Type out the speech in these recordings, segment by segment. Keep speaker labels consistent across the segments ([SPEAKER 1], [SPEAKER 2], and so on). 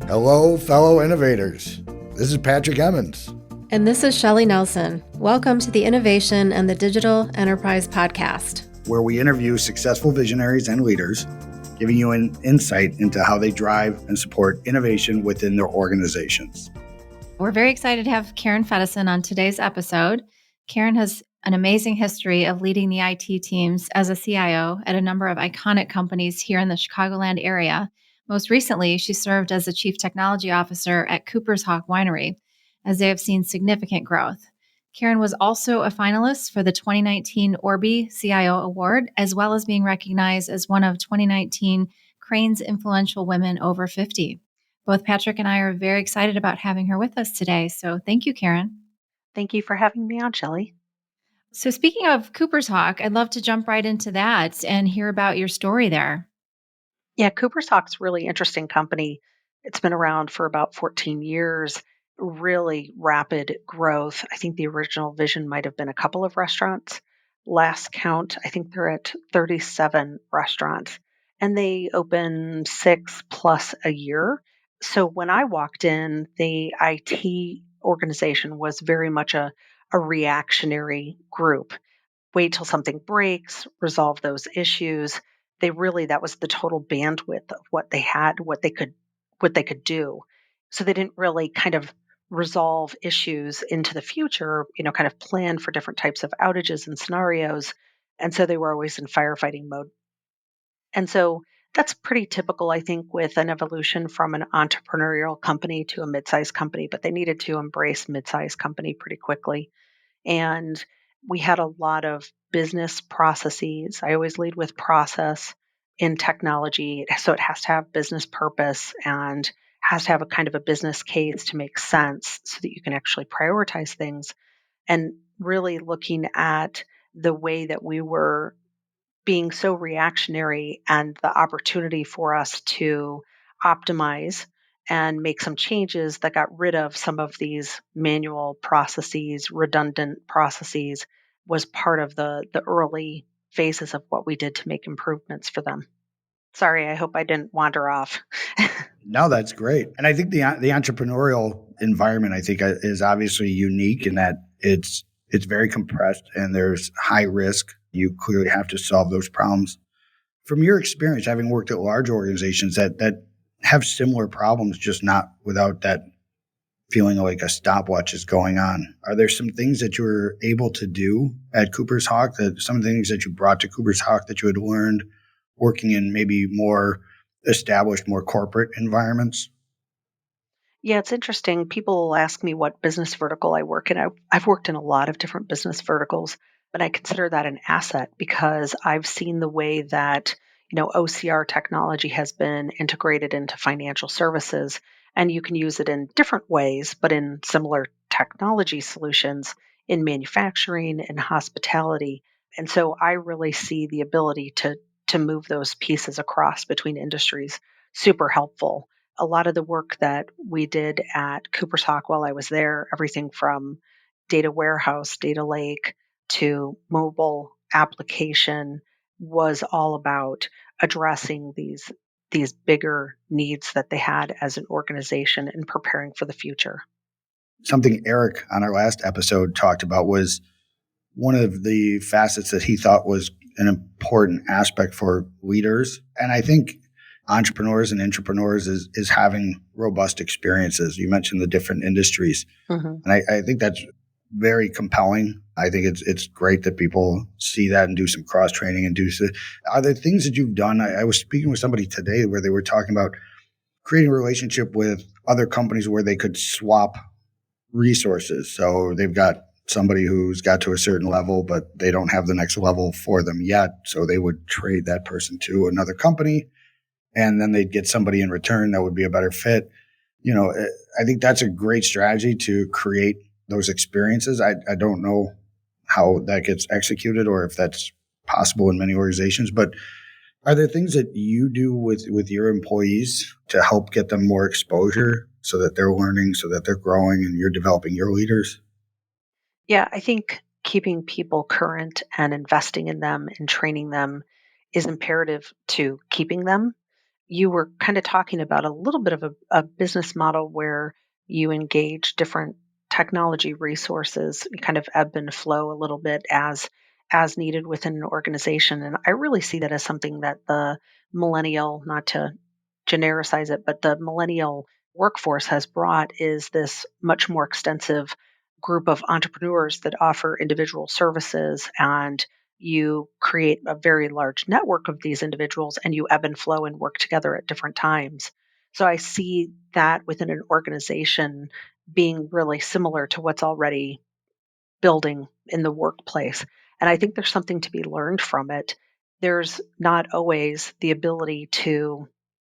[SPEAKER 1] Hello, fellow innovators. This is Patrick Emmons.
[SPEAKER 2] And this is Shelli Nelson. Welcome to the Innovation and the Digital Enterprise Podcast,
[SPEAKER 1] where we interview successful visionaries and leaders, giving you an insight into how they drive and support innovation within their organizations.
[SPEAKER 3] We're very excited to have Karen Fedyszyn on today's episode. Karen has an amazing history of leading the IT teams as a CIO at a number of iconic companies here in the Chicagoland area. Most recently, she served as the Chief Technology Officer at Cooper's Hawk Winery, as they have seen significant growth. Karen was also a finalist for the 2019 ORBIE CIO Award, as well as being recognized as one of 2019 Crain's Influential Women Over 50. Both Patrick and I are very excited about having her with us today. So thank you, Karen.
[SPEAKER 4] Thank you for having me on, Shelli.
[SPEAKER 3] So speaking of Cooper's Hawk, I'd love to jump right into that and hear about your story there.
[SPEAKER 4] Yeah, Cooper's Hawk's a really interesting company. It's been around for about 14 years, really rapid growth. I think the original vision might have been a couple of restaurants. Last count, I think they're at 37 restaurants, and they open 6+ a year. So when I walked in, the IT organization was very much a reactionary group. Wait till something breaks, resolve those issues. That was the total bandwidth of what they had, what they could do. So they didn't really kind of resolve issues into the future, kind of plan for different types of outages and scenarios. And so they were always in firefighting mode. And so that's pretty typical, I think, with an evolution from an entrepreneurial company to a mid-sized company, but they needed to embrace mid-sized company pretty quickly. And we had a lot of business processes. I always lead with process in technology. So it has to have business purpose and has to have a kind of a business case to make sense so that you can actually prioritize things. And really looking at the way that we were being so reactionary and the opportunity for us to optimize and make some changes that got rid of some of these manual processes, redundant processes, was part of the early phases of what we did to make improvements for them. Sorry, I hope I didn't wander off.
[SPEAKER 1] No, that's great. And I think the entrepreneurial environment, I think, is obviously unique in that it's very compressed and there's high risk. You clearly have to solve those problems. From your experience, having worked at large organizations that have similar problems, just not without that feeling like a stopwatch is going on, are there some things that you were able to do at Cooper's Hawk, some things that you brought to Cooper's Hawk that you had learned working in maybe more established, more corporate environments?
[SPEAKER 4] Yeah, it's interesting. People will ask me what business vertical I work in. I've worked in a lot of different business verticals, but I consider that an asset because I've seen the way that, OCR technology has been integrated into financial services, and you can use it in different ways, but in similar technology solutions in manufacturing and hospitality. And so I really see the ability to move those pieces across between industries super helpful. A lot of the work that we did at Cooper's Hawk while I was there, everything from data warehouse, data lake to mobile application, was all about addressing these bigger needs that they had as an organization and preparing for the future.
[SPEAKER 1] Something Eric on our last episode talked about was one of the facets that he thought was an important aspect for leaders. And I think entrepreneurs and intrapreneurs is having robust experiences. You mentioned the different industries. Mm-hmm. And I think that's very compelling. I think it's great that people see that and do some cross-training and are there things that you've done? I was speaking with somebody today where they were talking about creating a relationship with other companies where they could swap resources. So they've got somebody who's got to a certain level, but they don't have the next level for them yet. So they would trade that person to another company, and then they'd get somebody in return that would be a better fit. I think that's a great strategy to create those experiences. I don't know how that gets executed or if that's possible in many organizations, but are there things that you do with your employees to help get them more exposure so that they're learning, so that they're growing and you're developing your leaders?
[SPEAKER 4] Yeah, I think keeping people current and investing in them and training them is imperative to keeping them. You were kind of talking about a little bit of a business model where you engage different technology resources, you kind of ebb and flow a little bit as needed within an organization. And I really see that as something that the millennial, not to genericize it, but the millennial workforce has brought is this much more extensive group of entrepreneurs that offer individual services, and you create a very large network of these individuals and you ebb and flow and work together at different times. So I see that within an organization being really similar to what's already building in the workplace. And I think there's something to be learned from it. There's not always the ability to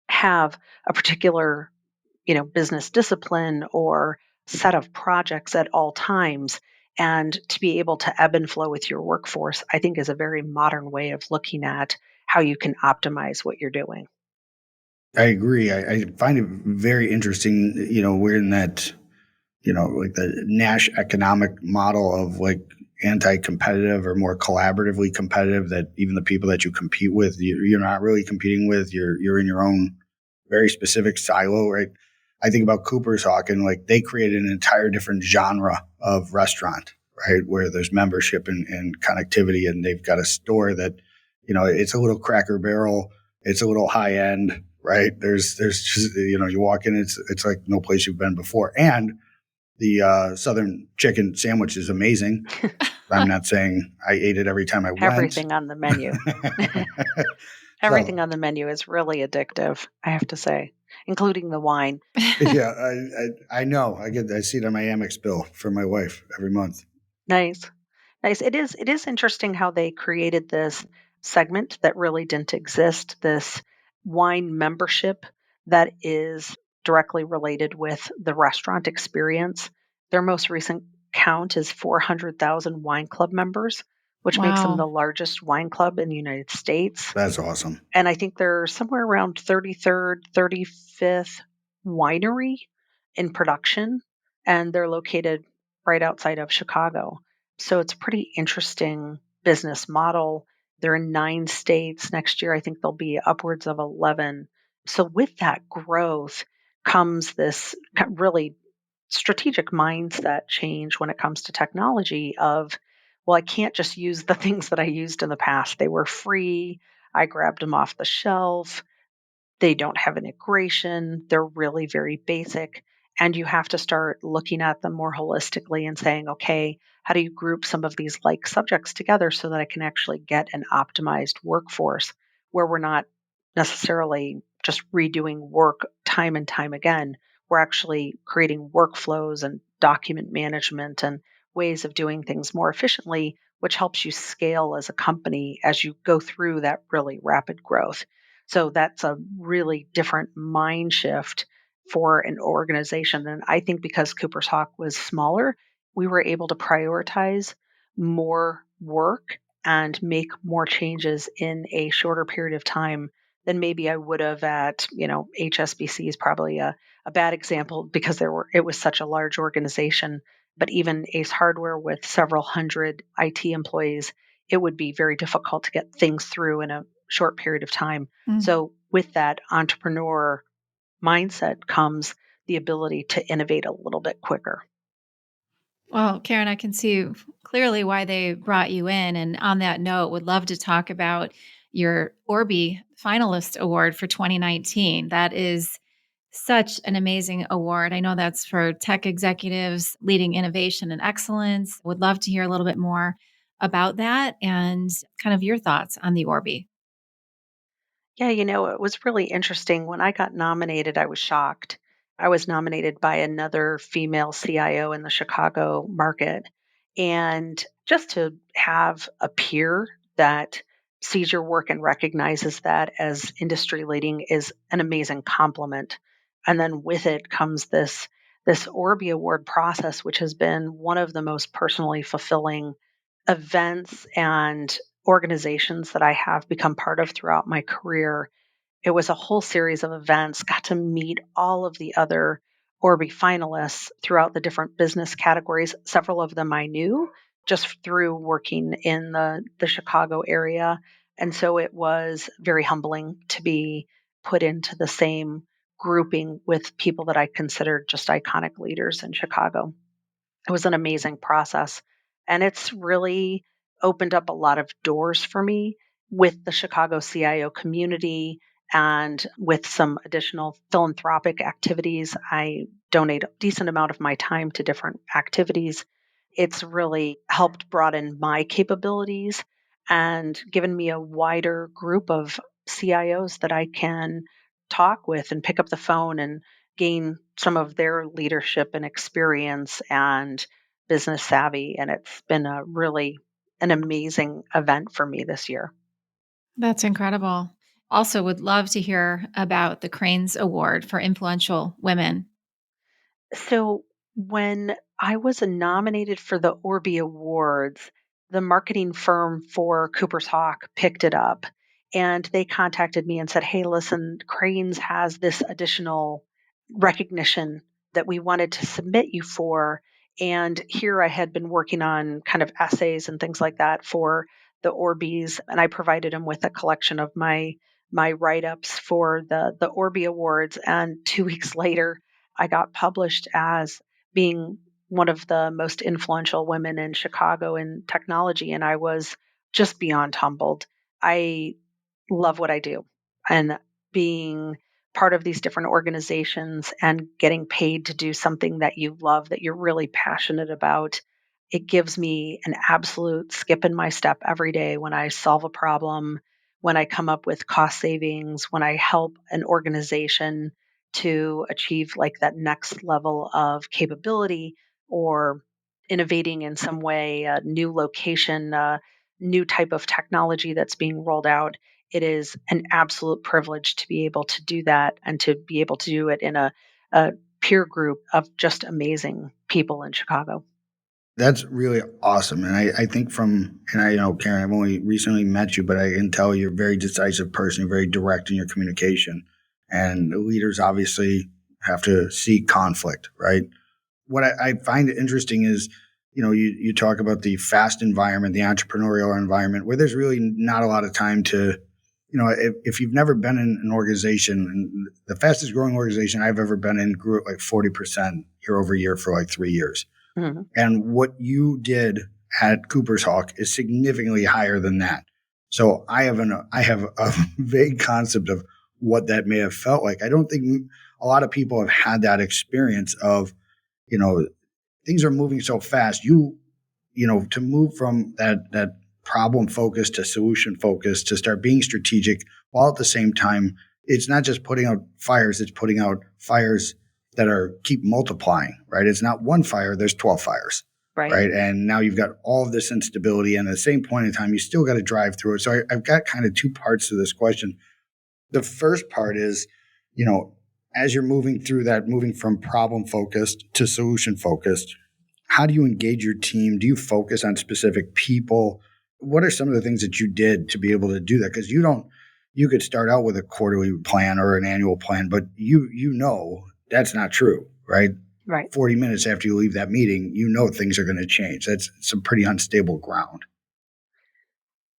[SPEAKER 4] have a particular, business discipline or set of projects at all times. And to be able to ebb and flow with your workforce, I think is a very modern way of looking at how you can optimize what you're doing.
[SPEAKER 1] I agree. I find it very interesting. We're in that, like the Nash economic model of like anti-competitive or more collaboratively competitive, that even the people that you compete with, you're not really competing with. You're in your own very specific silo, right? I think about Cooper's Hawk, and like they created an entire different genre of restaurant, right? Where there's membership and connectivity, and they've got a store that, it's a little Cracker Barrel, it's a little high end, right? There's just, you walk in, it's like no place you've been before. And the Southern chicken sandwich is amazing. I'm not saying I ate it every time I went.
[SPEAKER 4] Everything on the menu. Everything on the menu is really addictive, I have to say, including the wine.
[SPEAKER 1] Yeah, I know. I see it on my Amex bill for my wife every month.
[SPEAKER 4] Nice. Nice. It is interesting how they created this segment that really didn't exist, this wine membership that is directly related with the restaurant experience. Their most recent count is 400,000 wine club members, which makes them
[SPEAKER 3] Wow.
[SPEAKER 4] the largest wine club in the United States.
[SPEAKER 1] That's awesome.
[SPEAKER 4] And I think they're somewhere around 33rd, 35th winery in production, and they're located right outside of Chicago. So it's a pretty interesting business model. They're in 9 states. Next year, I think they'll be upwards of 11. So with that growth comes this really strategic mindset change when it comes to technology of, well, I can't just use the things that I used in the past. They were free. I grabbed them off the shelf. They don't have integration. They're really very basic. And you have to start looking at them more holistically and saying, okay, how do you group some of these like subjects together so that I can actually get an optimized workforce where we're not necessarily just redoing work time and time again. We're actually creating workflows and document management and ways of doing things more efficiently, which helps you scale as a company as you go through that really rapid growth. So that's a really different mind shift for an organization. And I think because Cooper's Hawk was smaller, we were able to prioritize more work and make more changes in a shorter period of time than maybe I would have at, HSBC is probably a bad example because it was such a large organization. But even Ace Hardware with several hundred IT employees, it would be very difficult to get things through in a short period of time. So with that entrepreneur mindset comes the ability to innovate a little bit quicker.
[SPEAKER 3] Well, Karen, I can see clearly why they brought you in. And on that note, would love to talk about your ORBIE finalist award for 2019. That is such an amazing award. I know that's for tech executives leading innovation and excellence. Would love to hear a little bit more about that and kind of your thoughts on the ORBIE.
[SPEAKER 4] Yeah, it was really interesting. When I got nominated, I was shocked. I was nominated by another female CIO in the Chicago market. And just to have a peer that sees your work and recognizes that as industry leading is an amazing compliment. And then with it comes this ORBIE award process, which has been one of the most personally fulfilling events and organizations that I have become part of throughout my career. It was a whole series of events, got to meet all of the other ORBIE finalists throughout the different business categories. Several of them I knew, just through working in the Chicago area. And so it was very humbling to be put into the same grouping with people that I considered just iconic leaders in Chicago. It was an amazing process. And it's really opened up a lot of doors for me with the Chicago CIO community and with some additional philanthropic activities. I donate a decent amount of my time to different activities. It's really helped broaden my capabilities and given me a wider group of CIOs that I can talk with and pick up the phone and gain some of their leadership and experience and business savvy. And it's been an amazing event for me this year.
[SPEAKER 3] That's incredible. Also, would love to hear about the Cranes Award for Influential Women.
[SPEAKER 4] So when I was nominated for the ORBIE Awards, the marketing firm for Cooper's Hawk picked it up and they contacted me and said, "Hey, listen, Cranes has this additional recognition that we wanted to submit you for." And here I had been working on kind of essays and things like that for the Orbies, and I provided them with a collection of my write-ups for the ORBIE Awards. And 2 weeks later, I got published as being one of the most influential women in Chicago in technology, and I was just beyond humbled. I love what I do, and being part of these different organizations and getting paid to do something that you love, that you're really passionate about, it gives me an absolute skip in my step every day when I solve a problem, when I come up with cost savings, when I help an organization to achieve like that next level of capability or innovating in some way, a new location, a new type of technology that's being rolled out. It is an absolute privilege to be able to do that and to be able to do it in a peer group of just amazing people in Chicago.
[SPEAKER 1] That's really awesome. And I think and I know, Karen, I've only recently met you, but I can tell you're a very decisive person, very direct in your communication. And leaders obviously have to seek conflict, right? What I find interesting is, you talk about the fast environment, the entrepreneurial environment, where there's really not a lot of time to, if you've never been in an organization, and the fastest growing organization I've ever been in grew at like 40% year over year for like 3 years.
[SPEAKER 4] Mm-hmm.
[SPEAKER 1] And what you did at Cooper's Hawk is significantly higher than that. So I have a vague concept of what that may have felt like. I don't think a lot of people have had that experience of, things are moving so fast. To move from that problem focused to solution focused, to start being strategic, while at the same time, it's not just putting out fires, it's putting out fires that keep multiplying, right? It's not one fire, there's 12 fires, right? And now you've got all of this instability, and at the same point in time, you still got to drive through it. So I've got kind of two parts to this question. The first part is, as you're moving through that, moving from problem focused to solution focused, how do you engage your team? Do you focus on specific people? What are some of the things that you did to be able to do that? Because you could start out with a quarterly plan or an annual plan, but that's not true, right?
[SPEAKER 4] Right.
[SPEAKER 1] 40 minutes after you leave that meeting, things are going to change. That's some pretty unstable ground.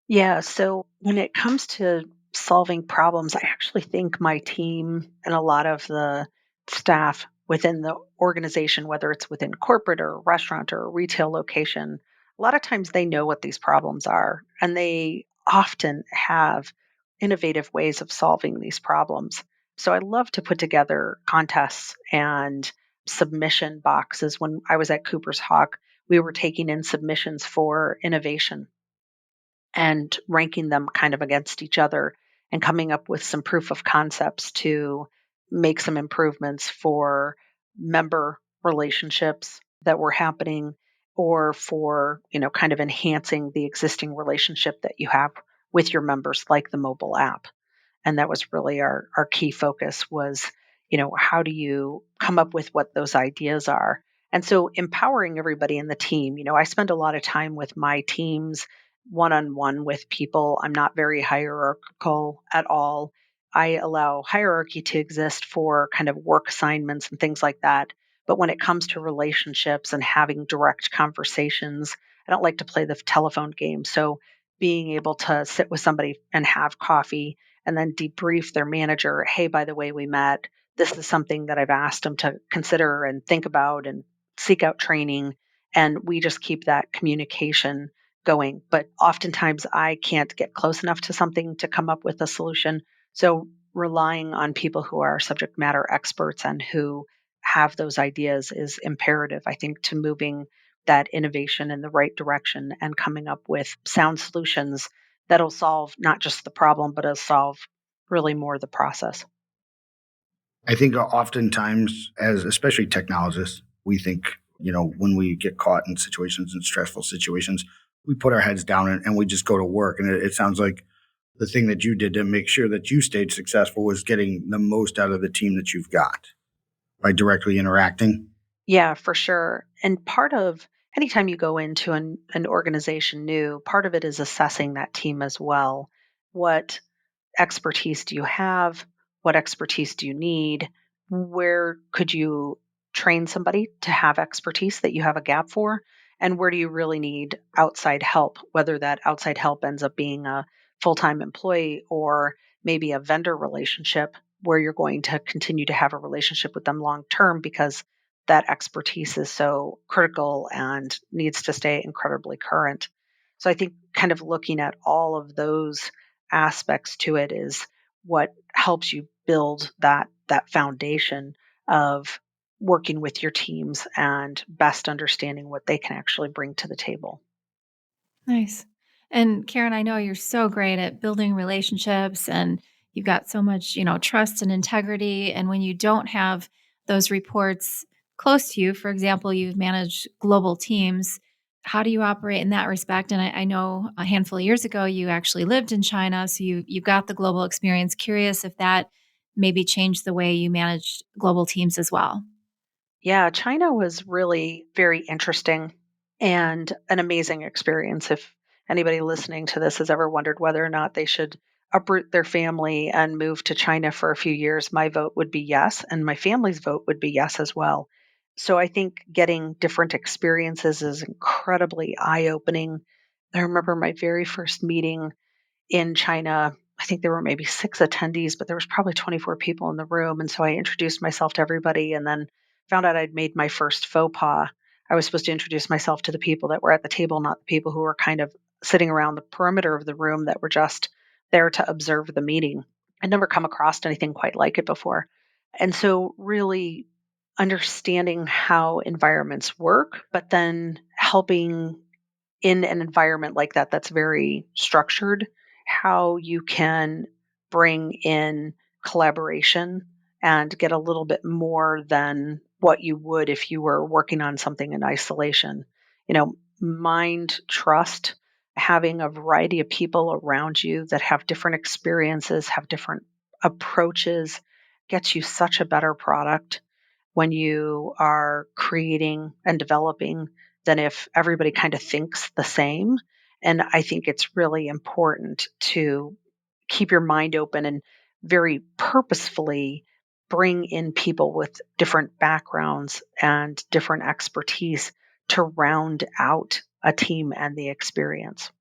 [SPEAKER 4] Yeah. So when it comes to solving problems, I actually think my team and a lot of the staff within the organization, whether it's within corporate or restaurant or retail location, a lot of times they know what these problems are and they often have innovative ways of solving these problems. So I love to put together contests and submission boxes. When I was at Cooper's Hawk, we were taking in submissions for innovation and ranking them kind of against each other and coming up with some proof of concepts to make some improvements for member relationships that were happening or for, kind of enhancing the existing relationship that you have with your members, like the mobile app. And that was really our key focus was, how do you come up with what those ideas are? And so empowering everybody in the team, I spend a lot of time with my teams one-on-one with people. I'm not very hierarchical at all. I allow hierarchy to exist for kind of work assignments and things like that. But when it comes to relationships and having direct conversations, I don't like to play the telephone game. So being able to sit with somebody and have coffee and then debrief their manager, hey, by the way, we met. This is something that I've asked them to consider and think about and seek out training. And we just keep that communication going. But oftentimes I can't get close enough to something to come up with a solution. So relying on people who are subject matter experts and who have those ideas is imperative, I think, to moving that innovation in the right direction and coming up with sound solutions that'll solve not just the problem, but it'll solve really more the process.
[SPEAKER 1] I think oftentimes, as especially technologists, we think, when we get caught in situations and stressful situations, we put our heads down and we just go to work. And it sounds like the thing that you did to make sure that you stayed successful was getting the most out of the team that you've got by directly interacting.
[SPEAKER 4] Yeah, for sure. And part of anytime you go into an organization new, part of it is assessing that team as well. What expertise do you have? What expertise do you need? Where could you train somebody to have expertise that you have a gap for? And where do you really need outside help? Whether that outside help ends up being a full time employee or maybe a vendor relationship where you're going to continue to have a relationship with them long term because that expertise is so critical and needs to stay incredibly current. So I think kind of looking at all of those aspects to it is what helps you build that foundation of working with your teams and best understanding what they can actually bring to the table.
[SPEAKER 3] Nice. And Karen, I know you're so great at building relationships and you've got so much, trust and integrity. And when you don't have those reports close to you, for example, you've managed global teams, how do you operate in that respect? And I know a handful of years ago, you actually lived in China. So you've got the global experience. Curious if that maybe changed the way you managed global teams as well.
[SPEAKER 4] Yeah, China was really very interesting and an amazing experience. If anybody listening to this has ever wondered whether or not they should uproot their family and move to China for a few years, my vote would be yes, and my family's vote would be yes as well. So I think getting different experiences is incredibly eye opening. I remember my very first meeting in China. I think there were maybe 6 attendees, but there was probably 24 people in the room. And so I introduced myself to everybody and then found out I'd made my first faux pas. I was supposed to introduce myself to the people that were at the table, not the people who were kind of sitting around the perimeter of the room that were just there to observe the meeting. I'd never come across anything quite like it before. And so, really understanding how environments work, but then helping in an environment like that that's very structured, how you can bring in collaboration and get a little bit more than what you would if you were working on something in isolation. Mind trust, having a variety of people around you that have different experiences, have different approaches, gets you such a better product when you are creating and developing than if everybody kind of thinks the same. And I think it's really important to keep your mind open and very purposefully bring in people with different backgrounds and different expertise to round out a team and the experience.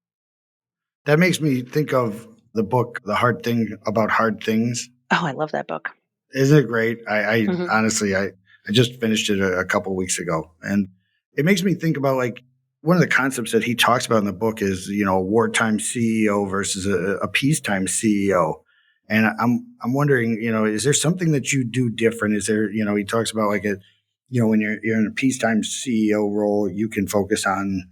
[SPEAKER 1] That makes me think of the book, The Hard Thing About Hard Things.
[SPEAKER 4] Oh, I love that book.
[SPEAKER 1] Isn't it great? I
[SPEAKER 4] Mhm.
[SPEAKER 1] honestly, I just finished it a couple weeks ago, and it makes me think about like one of the concepts that he talks about in the book is a wartime CEO versus a peacetime CEO, and I'm wondering, is there something that you do different? Is there, he talks about like when you're in a peacetime CEO role, you can focus on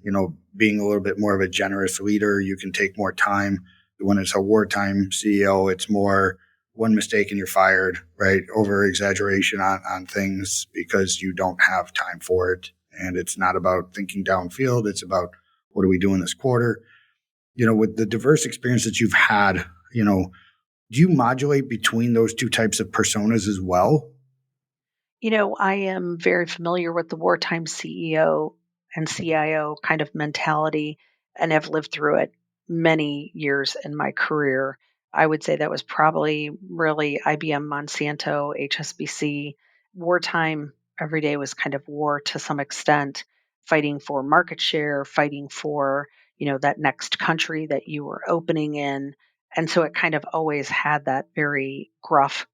[SPEAKER 1] being a little bit more of a generous leader. You can take more time. When it's a wartime CEO, it's more one mistake and you're fired, right? Over exaggeration on things because you don't have time for it. And it's not about thinking downfield. It's about what are we doing this quarter? With the diverse experience that you've had, do you modulate between those two types of personas as well?
[SPEAKER 4] I am very familiar with the wartime CEO and CIO kind of mentality and have lived through it many years in my career. I would say that was probably really IBM, Monsanto, HSBC. Wartime, every day was kind of war to some extent. fighting for market share, fighting for, that next country that you were opening in. And so it kind of always had that very gruff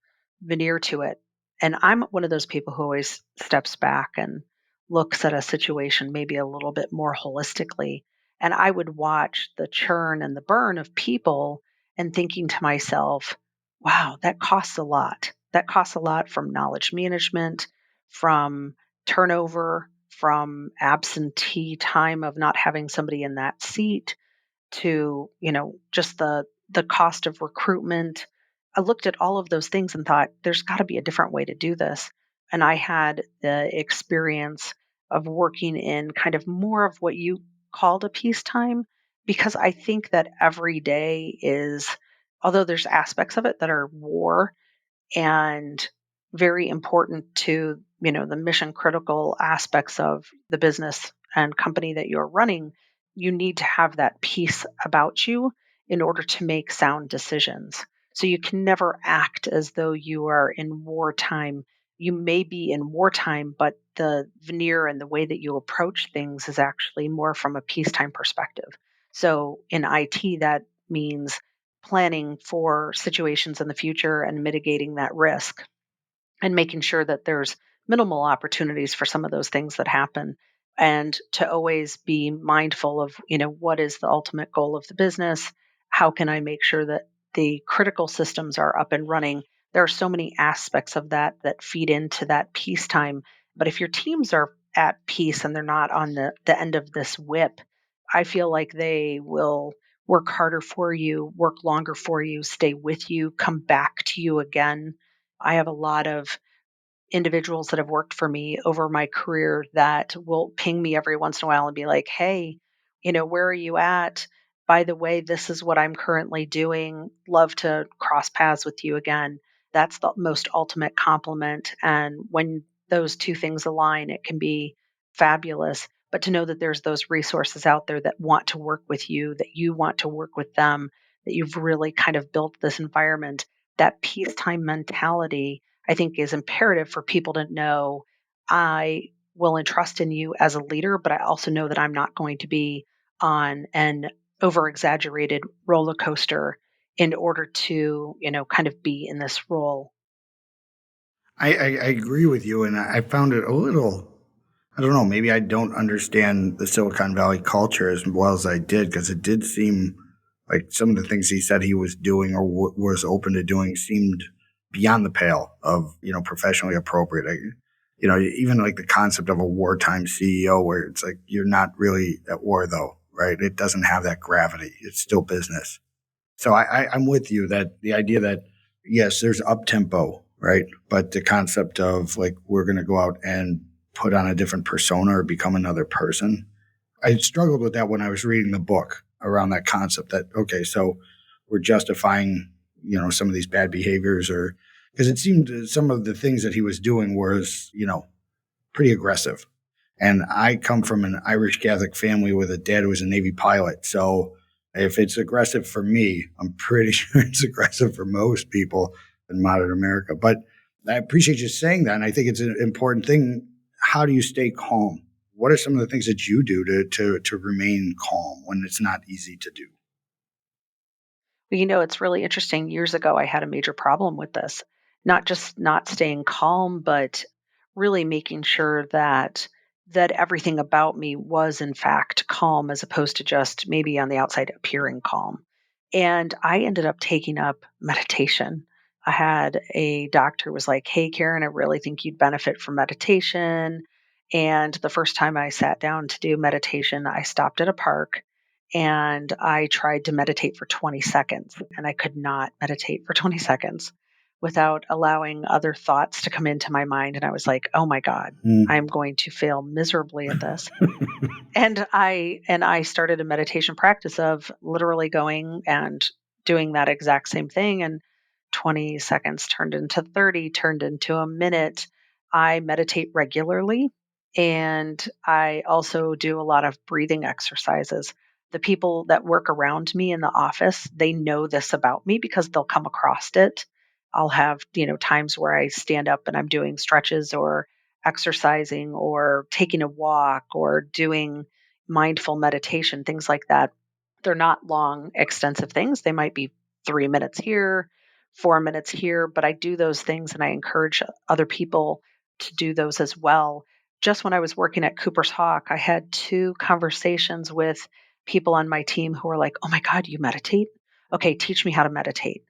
[SPEAKER 4] veneer to it. And I'm one of those people who always steps back and looks at a situation maybe a little bit more holistically. And I would watch the churn and the burn of people and thinking to myself, wow, that costs a lot. That costs a lot from knowledge management, from turnover, from absentee time of not having somebody in that seat, to, just the cost of recruitment. I looked at all of those things and thought there's got to be a different way to do this. And I had the experience of working in kind of more of what you called a peacetime, because I think that every day is, although there's aspects of it that are war, and very important to, the mission critical aspects of the business and company that you're running, you need to have that peace about you in order to make sound decisions. So you can never act as though you are in wartime. You may be in wartime, but the veneer and the way that you approach things is actually more from a peacetime perspective. So in IT, that means planning for situations in the future and mitigating that risk and making sure that there's minimal opportunities for some of those things that happen, and to always be mindful of, what is the ultimate goal of the business? How can I make sure that the critical systems are up and running? There are so many aspects of that that feed into that peacetime. But if your teams are at peace and they're not on the end of this whip, I feel like they will work harder for you, work longer for you, stay with you, come back to you again. I have a lot of individuals that have worked for me over my career that will ping me every once in a while and be like, hey, where are you at? By the way, this is what I'm currently doing. Love to cross paths with you again. That's the most ultimate compliment. And when those two things align, it can be fabulous. But to know that there's those resources out there that want to work with you, that you want to work with them, that you've really kind of built this environment, that peacetime mentality, I think, is imperative for people to know I will entrust in you as a leader, but I also know that I'm not going to be on an over exaggerated roller coaster in order to, kind of be in this role.
[SPEAKER 1] I agree with you, and I found it a little, I don't know, maybe I don't understand the Silicon Valley culture as well as I did, because it did seem like some of the things he said he was doing or was open to doing seemed beyond the pale of, professionally appropriate. Even like the concept of a wartime CEO, where it's like, you're not really at war though, right? It doesn't have that gravity. It's still business. So I'm with you that the idea that, yes, there's up tempo, right? But the concept of like, we're going to go out and put on a different persona or become another person. I struggled with that when I was reading the book around that concept that, okay, so we're justifying, some of these bad behaviors, or because it seemed some of the things that he was doing was, pretty aggressive. And I come from an Irish Catholic family with a dad who was a Navy pilot. So if it's aggressive for me, I'm pretty sure it's aggressive for most people in modern America. But I appreciate you saying that. And I think it's an important thing. How do you stay calm? What are some of the things that you do to remain calm when it's not easy to do?
[SPEAKER 4] Well, it's really interesting. Years ago, I had a major problem with this, not just not staying calm, but really making sure that everything about me was in fact calm, as opposed to just maybe on the outside appearing calm. And I ended up taking up meditation. I had a doctor who was like, "Hey, Karen, I really think you'd benefit from meditation." And the first time I sat down to do meditation, I stopped at a park and I tried to meditate for 20 seconds, and I could not meditate for 20 seconds without allowing other thoughts to come into my mind. And I was like, oh my God, I'm going to fail miserably at this. And I started a meditation practice of literally going and doing that exact same thing. And 20 seconds turned into 30, turned into a minute. I meditate regularly, and I also do a lot of breathing exercises. The people that work around me in the office, they know this about me because they'll come across it. I'll have, times where I stand up and I'm doing stretches, or exercising or taking a walk or doing mindful meditation, things like that. They're not long, extensive things. They might be 3 minutes here, 4 minutes here, but I do those things and I encourage other people to do those as well. Just when I was working at Cooper's Hawk, I had 2 conversations with people on my team who were like, "Oh my God, you meditate? Okay, teach me how to meditate."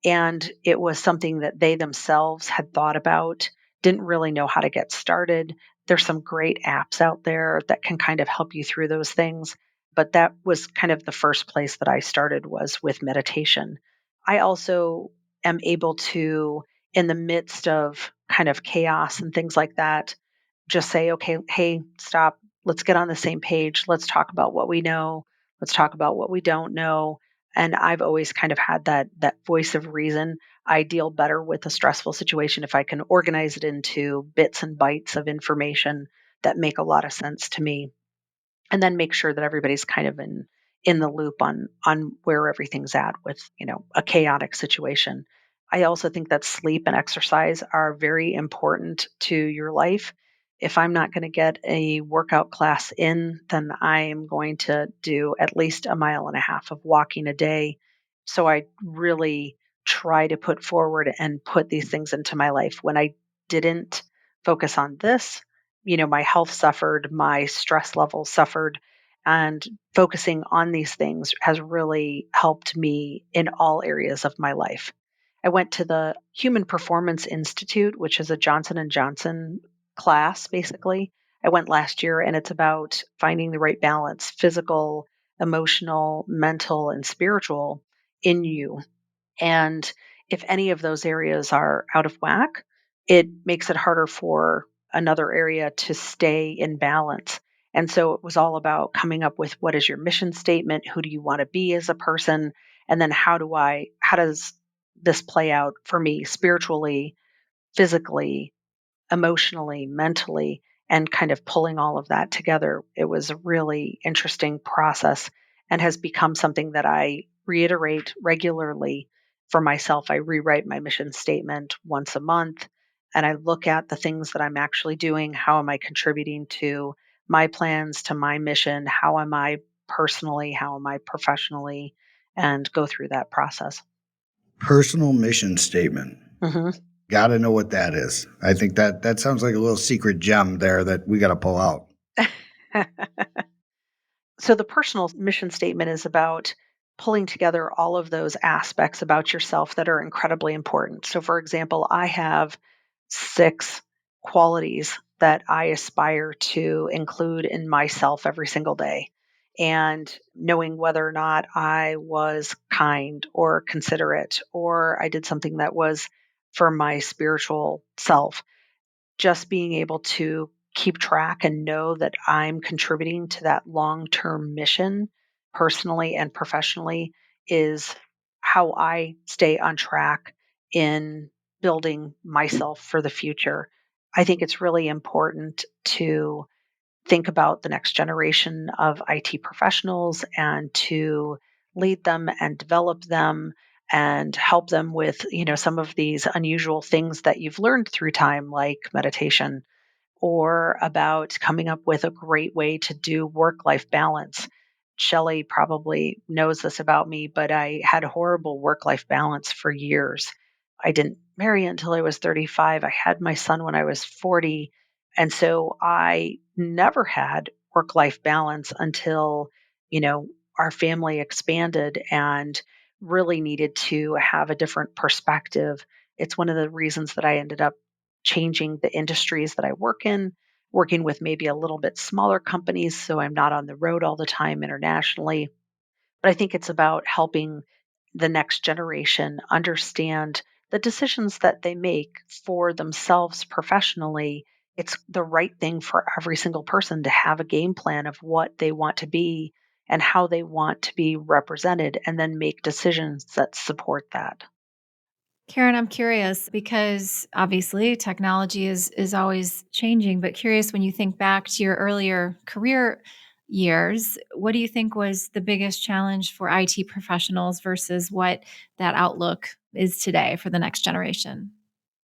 [SPEAKER 4] And it was something that they themselves had thought about, didn't really know how to get started. There's some great apps out there that can kind of help you through those things. But that was kind of the first place that I started was with meditation. I also am able to, in the midst of kind of chaos and things like that, just say, okay, hey, stop. Let's get on the same page. Let's talk about what we know. Let's talk about what we don't know. And I've always kind of had that voice of reason. I deal better with a stressful situation if I can organize it into bits and bytes of information that make a lot of sense to me, and then make sure that everybody's kind of in the loop on where everything's at with, a chaotic situation. I also think that sleep and exercise are very important to your life. If I'm not going to get a workout class in, then I am going to do at least a mile and a half of walking a day. So I really try to put forward and put these things into my life. When I didn't focus on this, my health suffered, my stress levels suffered, and focusing on these things has really helped me in all areas of my life. I went to the Human Performance Institute, which is a Johnson and Johnson class basically. I went last year and it's about finding the right balance, physical, emotional, mental, and spiritual in you. And if any of those areas are out of whack, it makes it harder for another area to stay in balance. And so it was all about coming up with what is your mission statement? Who do you want to be as a person? And then how does this play out for me spiritually, physically, emotionally, mentally, and kind of pulling all of that together. It was a really interesting process and has become something that I reiterate regularly for myself. I rewrite my mission statement once a month and I look at the things that I'm actually doing. How am I contributing to my plans, to my mission? How am I personally? How am I professionally? And go through that process.
[SPEAKER 1] Personal mission statement.
[SPEAKER 4] hmm
[SPEAKER 1] Got to know what that is. I think that sounds like a little secret gem there that we got to pull out.
[SPEAKER 4] So the personal mission statement is about pulling together all of those aspects about yourself that are incredibly important. So, for example, I have 6 qualities that I aspire to include in myself every single day. And knowing whether or not I was kind or considerate or I did something that was for my spiritual self, just being able to keep track and know that I'm contributing to that long term mission personally and professionally is how I stay on track in building myself for the future. I think it's really important to think about the next generation of IT professionals and to lead them and develop them and help them with, some of these unusual things that you've learned through time, like meditation, or about coming up with a great way to do work life balance. Shelli probably knows this about me, but I had horrible work life balance for years. I didn't marry until I was 35. I had my son when I was 40. And so I never had work life balance until, our family expanded and really needed to have a different perspective. It's one of the reasons that I ended up changing the industries that I work in, working with maybe a little bit smaller companies so I'm not on the road all the time internationally. But I think it's about helping the next generation understand the decisions that they make for themselves professionally. It's the right thing for every single person to have a game plan of what they want to be and how they want to be represented, and then make decisions that support that.
[SPEAKER 3] Karen, I'm curious because obviously technology is always changing, but curious when you think back to your earlier career years, what do you think was the biggest challenge for IT professionals versus what that outlook is today for the next generation?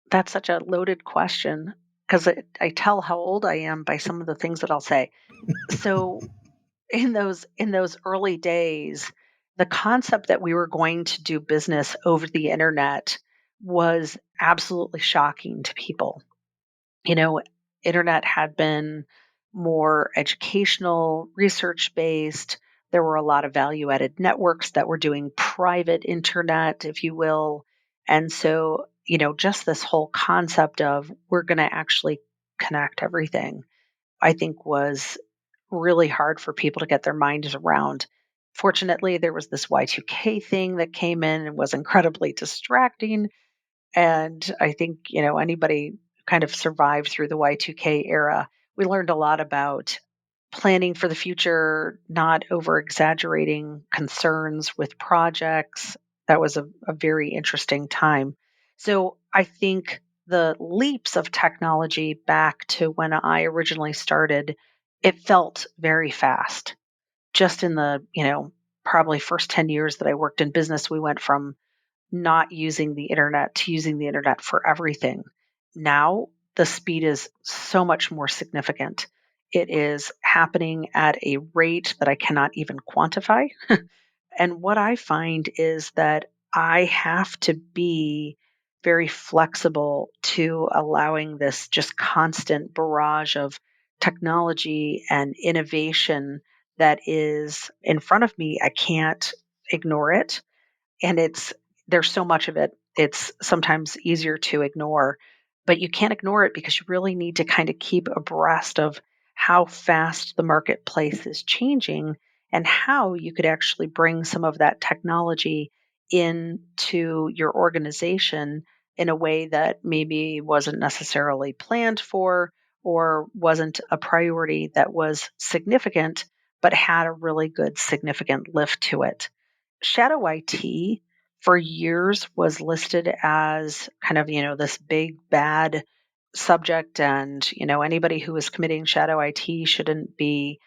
[SPEAKER 4] That's such a loaded question. because I tell how old I am by some of the things that I'll say. So in those early days, the concept that we were going to do business over the internet was absolutely shocking to people. You know, internet had been more educational, research based. There were a lot of value added networks that were doing private internet, if you will. And so, just this whole concept of we're going to actually connect everything, I think was really hard for people to get their minds around. Fortunately, there was this Y2K thing that came in and was incredibly distracting. And I think, anybody who kind of survived through the Y2K era, we learned a lot about planning for the future, not over exaggerating concerns with projects. That was a very interesting time. So I think the leaps of technology back to when I originally started, it felt very fast. Just in the, probably first 10 years that I worked in business, we went from not using the internet to using the internet for everything. Now, the speed is so much more significant. It is happening at a rate that I cannot even quantify. And what I find is that I have to be very flexible to allowing this just constant barrage of technology and innovation that is in front of me. I can't ignore it, and there's so much of it, it's sometimes easier to ignore, but you can't ignore it because you really need to kind of keep abreast of how fast the marketplace is changing and how you could actually bring some of that technology into your organization in a way that maybe wasn't necessarily planned for or wasn't a priority that was significant but had a really good significant lift to it. Shadow IT for years was listed as kind of, this big bad subject. And, anybody who was committing shadow IT shouldn't be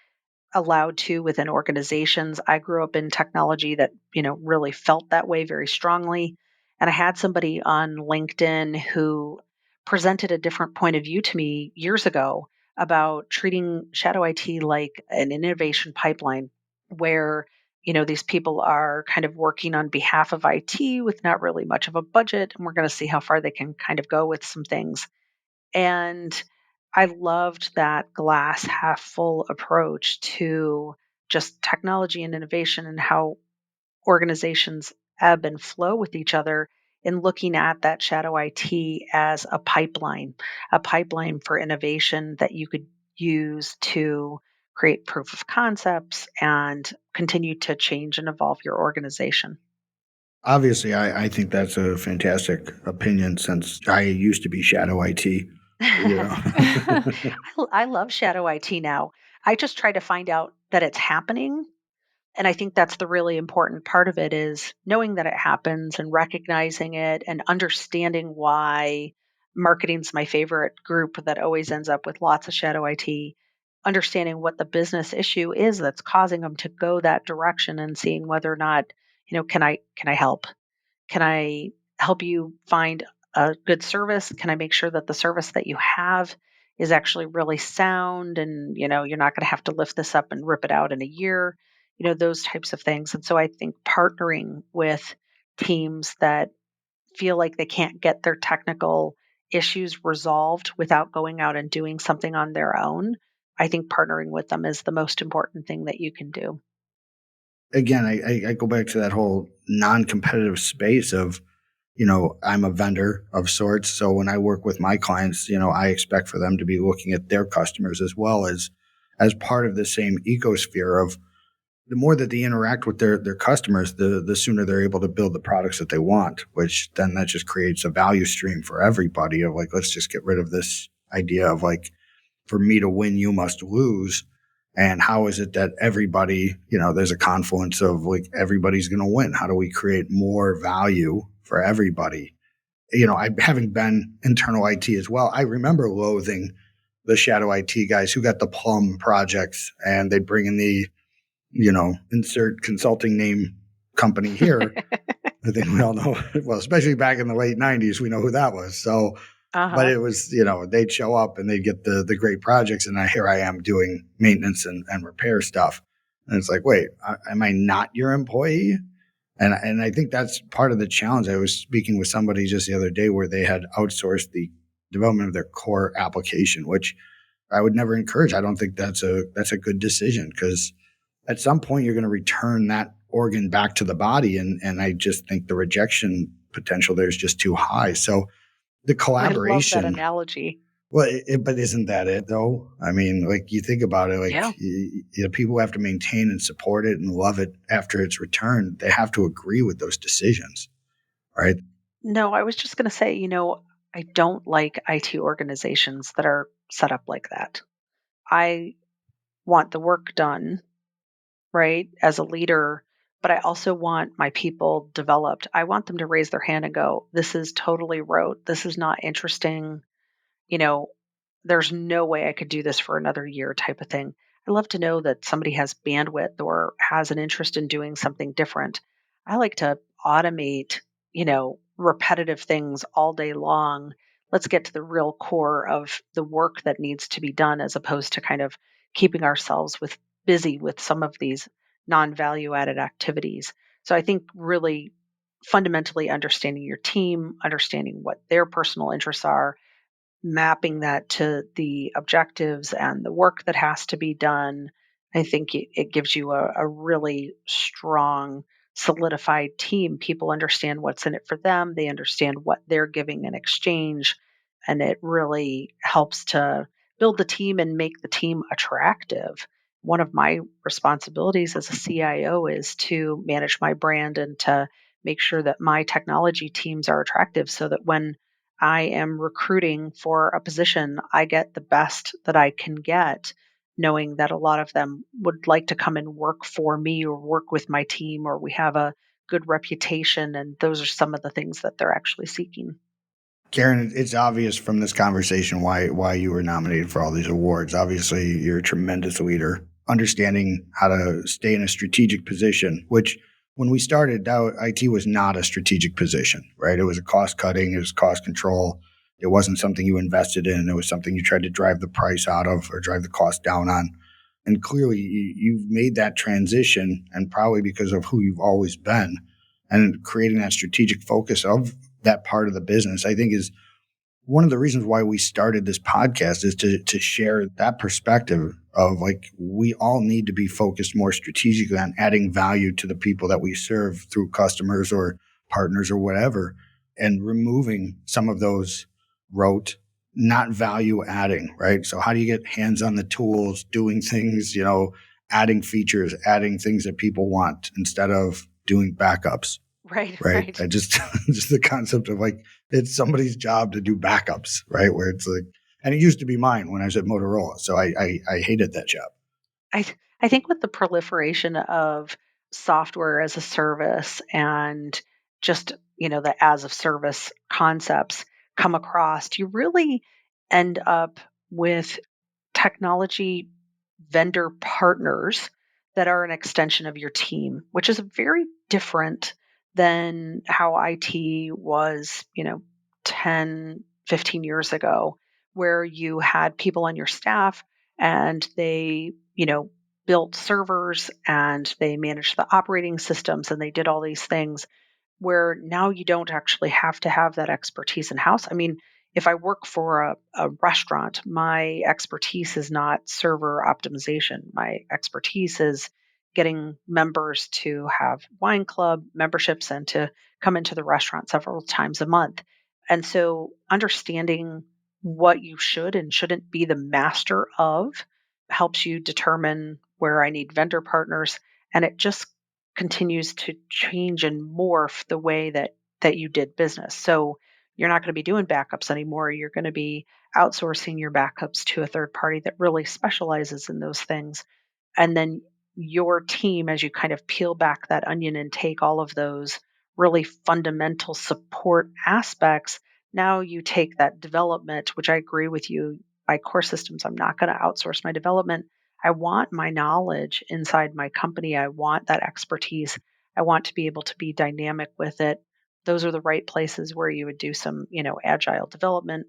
[SPEAKER 4] allowed to within organizations. I grew up in technology that, really felt that way very strongly. And I had somebody on LinkedIn who presented a different point of view to me years ago about treating shadow IT like an innovation pipeline where, these people are kind of working on behalf of IT with not really much of a budget. And we're going to see how far they can kind of go with some things. And I loved that glass half full approach to just technology and innovation and how organizations ebb and flow with each other in looking at that shadow IT as a pipeline for innovation that you could use to create proof of concepts and continue to change and evolve your organization.
[SPEAKER 1] Obviously, I think that's a fantastic opinion since I used to be shadow IT.
[SPEAKER 4] I love shadow IT now. I just try to find out that it's happening. And I think that's the really important part of it is knowing that it happens and recognizing it and understanding why marketing's my favorite group that always ends up with lots of shadow IT, understanding what the business issue is that's causing them to go that direction and seeing whether or not, can I help? Can I help you find a good service? Can I make sure that the service that you have is actually really sound and, you're not going to have to lift this up and rip it out in a year, those types of things. And so I think partnering with teams that feel like they can't get their technical issues resolved without going out and doing something on their own, I think partnering with them is the most important thing that you can do.
[SPEAKER 1] Again, I go back to that whole non-competitive space of, I'm a vendor of sorts. So when I work with my clients, I expect for them to be looking at their customers as well as part of the same ecosphere of the more that they interact with their customers, the sooner they're able to build the products that they want, which then that just creates a value stream for everybody of like, let's just get rid of this idea of like, for me to win, you must lose. And how is it that everybody, there's a confluence of like everybody's going to win? How do we create more value for everybody? I having been internal IT as well, I remember loathing the shadow IT guys who got the plum projects and they bring in the, insert consulting name company here. I think we all know, well, especially back in the late 90s, we know who that was. So But it was, they'd show up and they'd get the great projects, and here I am doing maintenance and repair stuff. And it's like, wait, am I not your employee? And I think that's part of the challenge. I was speaking with somebody just the other day where they had outsourced the development of their core application, which I would never encourage. I don't think that's a good decision, because at some point you're going to return that organ back to the body. And I just think the rejection potential there is just too high. So the collaboration.
[SPEAKER 4] I love that analogy.
[SPEAKER 1] Well, but isn't that it though? I mean, like, you think about it, like,
[SPEAKER 4] Yeah.
[SPEAKER 1] People have to maintain and support it and love it after it's returned. They have to agree with those decisions, right?
[SPEAKER 4] No, I was just going to say, I don't like IT organizations that are set up like that. I want the work done, right, as a leader, but I also want my people developed. I want them to raise their hand and go, this is totally rote. This is not interesting. You know, there's no way I could do this for another year type of thing. I love to know that somebody has bandwidth or has an interest in doing something different. I like to automate, repetitive things all day long. Let's get to the real core of the work that needs to be done, as opposed to kind of keeping ourselves busy with some of these non-value added activities. So I think really fundamentally understanding your team, understanding what their personal interests are, mapping that to the objectives and the work that has to be done, I think it gives you a really strong, solidified team. People understand what's in it for them, they understand what they're giving in exchange, and it really helps to build the team and make the team attractive. One of my responsibilities as a CIO is to manage my brand and to make sure that my technology teams are attractive, so that when I am recruiting for a position, I get the best that I can get, knowing that a lot of them would like to come and work for me or work with my team, or we have a good reputation. And those are some of the things that they're actually seeking.
[SPEAKER 1] Karen, it's obvious from this conversation why you were nominated for all these awards. Obviously, you're a tremendous leader, understanding how to stay in a strategic position, which when we started out, IT was not a strategic position, right? It was a cost cutting, it was cost control. It wasn't something you invested in. It was something you tried to drive the price out of or drive the cost down on. And clearly, you've made that transition, and probably because of who you've always been, and creating that strategic focus of that part of the business, I think, is one of the reasons why we started this podcast, is to share that perspective of, like, we all need to be focused more strategically on adding value to the people that we serve through customers or partners or whatever, and removing some of those rote, not value adding, right? So how do you get hands on the tools, doing things, adding features, adding things that people want instead of doing backups?
[SPEAKER 4] Right,
[SPEAKER 1] Right.
[SPEAKER 4] right.
[SPEAKER 1] I just the concept of, like, it's somebody's job to do backups, right? Where it's like, and it used to be mine when I was at Motorola. So I hated that job.
[SPEAKER 4] I think with the proliferation of software as a service and just, the as of service concepts come across, you really end up with technology vendor partners that are an extension of your team, which is very different than how IT was, 10, 15 years ago, where you had people on your staff and they, built servers and they managed the operating systems and they did all these things, where now you don't actually have to have that expertise in house. I mean, if I work for a restaurant, my expertise is not server optimization. My expertise is getting members to have wine club memberships and to come into the restaurant several times a month. And so understanding what you should and shouldn't be the master of helps you determine where I need vendor partners. And it just continues to change and morph the way that you did business. So you're not going to be doing backups anymore. You're going to be outsourcing your backups to a third party that really specializes in those things. And then your team, as you kind of peel back that onion and take all of those really fundamental support aspects, now you take that development, which I agree with you, by core systems, I'm not going to outsource my development. I want my knowledge inside my company. I want that expertise. I want to be able to be dynamic with it. Those are the right places where you would do some, agile development,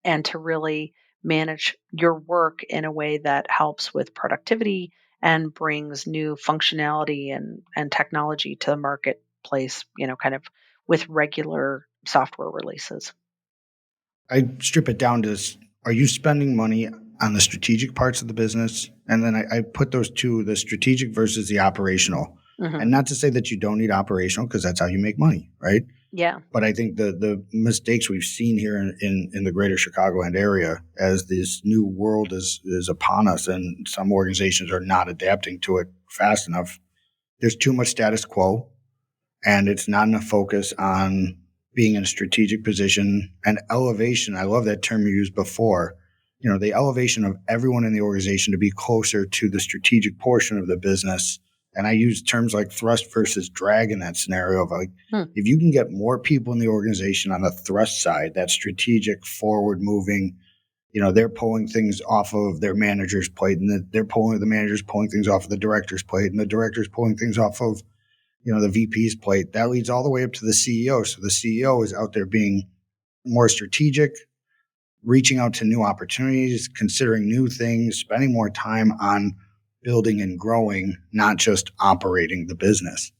[SPEAKER 4] and to really manage your work in a way that helps with productivity and brings new functionality and technology to the marketplace, kind of with regular software releases.
[SPEAKER 1] I strip it down to, are you spending money on the strategic parts of the business? And then I put those two, the strategic versus the operational.
[SPEAKER 4] Mm-hmm.
[SPEAKER 1] And not to say that you don't need operational, because that's how you make money, right?
[SPEAKER 4] Yeah.
[SPEAKER 1] But I think the mistakes we've seen here in the greater Chicagoland area as this new world is upon us, and some organizations are not adapting to it fast enough. There's too much status quo, and it's not enough focus on being in a strategic position and elevation. I love that term you used before. The elevation of everyone in the organization to be closer to the strategic portion of the business. And I use terms like thrust versus drag in that scenario of like, if you can get more people in the organization on the thrust side, that strategic, forward moving, they're pulling things off of their manager's plate, and the manager's pulling things off of the director's plate, and the director's pulling things off of, the VP's plate. That leads all the way up to the CEO. So the CEO is out there being more strategic, reaching out to new opportunities, considering new things, spending more time on building and growing, not just operating the business.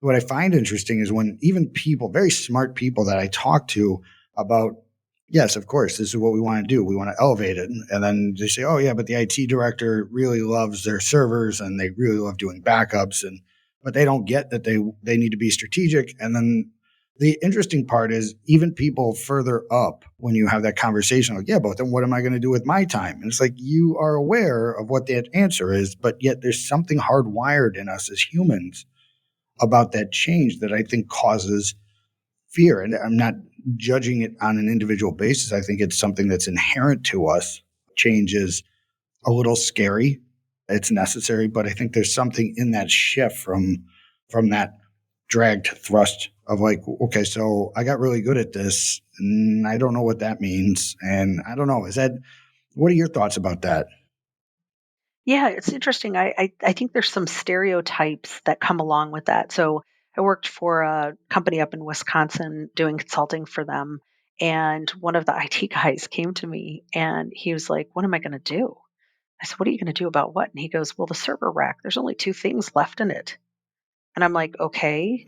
[SPEAKER 1] What I find interesting is when even people, very smart people that I talk to about, yes, of course, this is what we want to do. We want to elevate it. And then they say, oh yeah, but the IT director really loves their servers and they really love doing backups, but they don't get that they need to be strategic. And then the interesting part is even people further up, when you have that conversation, like, yeah, but then what am I going to do with my time? And it's like, you are aware of what that answer is, but yet there's something hardwired in us as humans about that change that I think causes fear. And I'm not judging it on an individual basis. I think it's something that's inherent to us. Change is a little scary. It's necessary, but I think there's something in that shift from that drag to thrust of like, okay, so I got really good at this and I don't know what that means. And I don't know, what are your thoughts about that?
[SPEAKER 4] Yeah, it's interesting. I think there's some stereotypes that come along with that. So I worked for a company up in Wisconsin doing consulting for them. And one of the IT guys came to me and he was like, what am I going to do? I said, what are you going to do about what? And he goes, well, the server rack, there's only two things left in it. And I'm like, okay.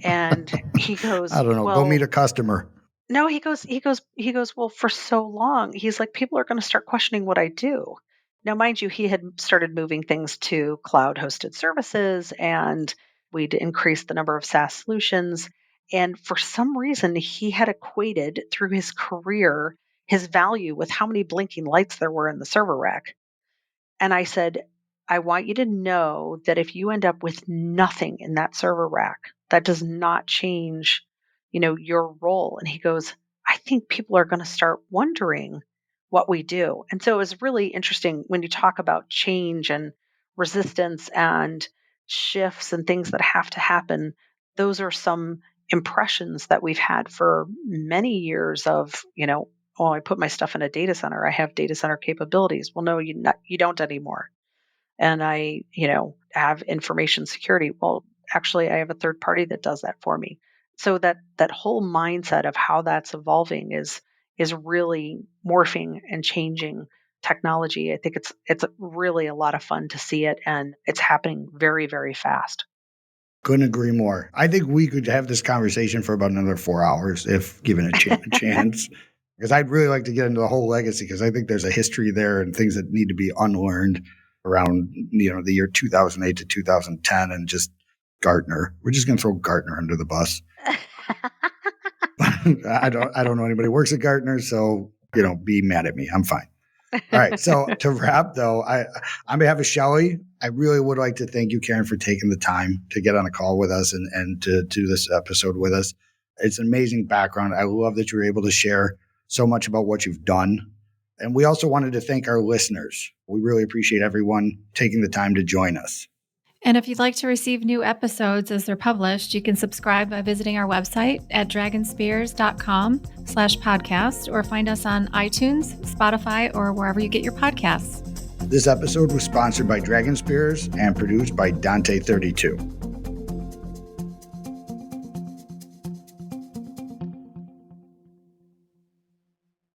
[SPEAKER 4] And he goes,
[SPEAKER 1] I don't know,
[SPEAKER 4] well,
[SPEAKER 1] go meet a customer.
[SPEAKER 4] No, he goes, well, for so long, he's like, people are going to start questioning what I do. Now, mind you, he had started moving things to cloud hosted services and we'd increased the number of SaaS solutions. And for some reason, he had equated through his career his value with how many blinking lights there were in the server rack. And I said, I want you to know that if you end up with nothing in that server rack, that does not change, your role. And he goes, I think people are going to start wondering what we do. And so it was really interesting when you talk about change and resistance and shifts and things that have to happen. Those are some impressions that we've had for many years of, oh, I put my stuff in a data center. I have data center capabilities. Well, no, you don't anymore. And I, have information security. Well, actually, I have a third party that does that for me. So that whole mindset of how that's evolving is really morphing and changing technology. I think it's really a lot of fun to see it, and it's happening very, very fast.
[SPEAKER 1] Couldn't agree more. I think we could have this conversation for about another 4 hours if given a chance. Because I'd really like to get into the whole legacy, because I think there's a history there and things that need to be unlearned around, the year 2008 to 2010, and just Gartner. We're just going to throw Gartner under the bus. I don't know anybody who works at Gartner, so, be mad at me. I'm fine. All right. So to wrap, though, on behalf of Shelli, I really would like to thank you, Karen, for taking the time to get on a call with us and to do this episode with us. It's an amazing background. I love that you were able to share so much about what you've done. And we also wanted to thank our listeners. We really appreciate everyone taking the time to join us.
[SPEAKER 3] And if you'd like to receive new episodes as they're published, you can subscribe by visiting our website at dragonspears.com/podcast or find us on iTunes, Spotify, or wherever you get your podcasts.
[SPEAKER 1] This episode was sponsored by Dragon Spears and produced by Dante32.